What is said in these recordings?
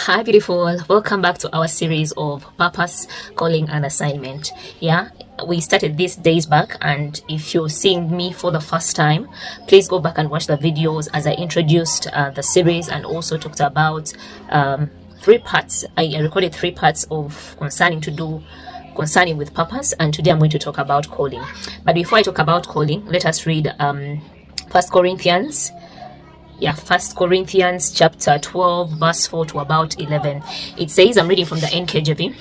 Hi beautiful, welcome back to our series of purpose, calling and assignment. Yeah, we started this days back, and if you're seeing me for the first time, please go back and watch the videos as I introduced the series and also talked about 3 parts. I recorded 3 parts of concerning with purpose, and today I'm going to talk about calling. But before I talk about calling, let us read 1 Corinthians chapter 12 verse 4 to about 11. It says, I'm reading from the NKJV,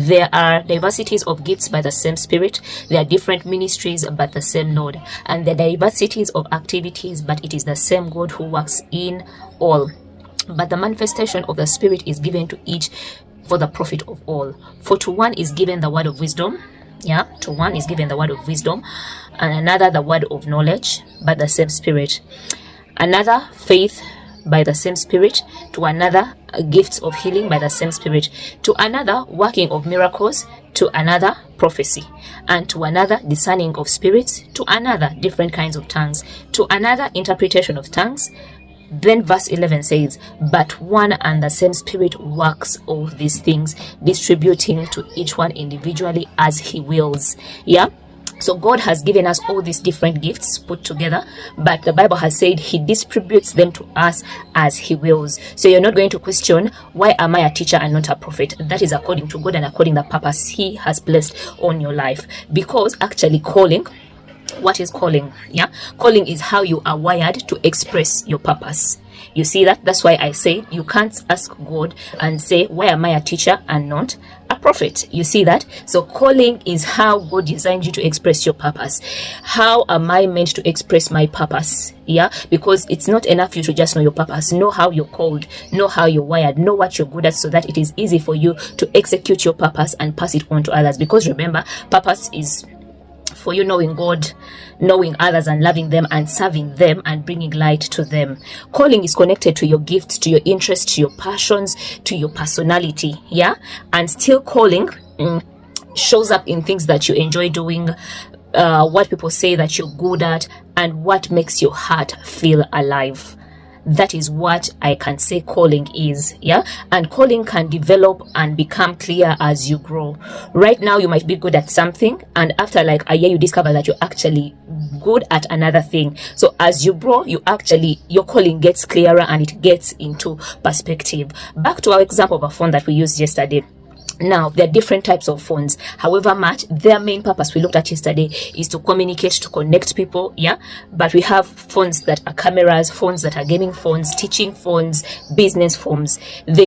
there are diversities of gifts by the same Spirit, there are different ministries but the same Lord, and there are diversities of activities, but it is the same God who works in all. But the manifestation of the Spirit is given to each for the profit of all. For to one is given the word of wisdom, to one is given the word of wisdom, and another the word of knowledge, but the same Spirit. Another faith by the same Spirit, to another gifts of healing by the same Spirit, to another working of miracles, to another prophecy, and to another discerning of spirits, to another different kinds of tongues, to another interpretation of tongues. Then verse 11 says, but one and the same Spirit works all these things, distributing to each one individually as he wills. So God has given us all these different gifts put together, but the Bible has said he distributes them to us as he wills. So you're not going to question, why am I a teacher and not a prophet? That is according to God and according to the purpose he has placed on your life. Because actually calling, what is calling? Calling is how you are wired to express your purpose. You see that? That's why I say you can't ask God and say, why am I a teacher and not a prophet? You see that? So calling is how God designed you to express your purpose. How am I meant to express my purpose? Because it's not enough you to just know your purpose. Know how you're called, know how you're wired, know what you're good at, so that it is easy for you to execute your purpose and pass it on to others. Because remember, purpose is for you knowing God, knowing others and loving them and serving them and bringing light to them. Calling is connected to your gifts, to your interests, to your passions, to your personality. And still calling shows up in things that you enjoy doing, what people say that you're good at, and what makes your heart feel alive. That is what I can say calling is. And calling can develop and become clear as you grow. Right now you might be good at something, and after like a year you discover that you're actually good at another thing. So as you grow, your calling gets clearer and it gets into perspective. Back to our example of a phone that we used yesterday. Now, there are different types of phones. However much, their main purpose we looked at yesterday is to communicate, to connect people, But we have phones that are cameras, phones that are gaming phones, teaching phones, business phones. They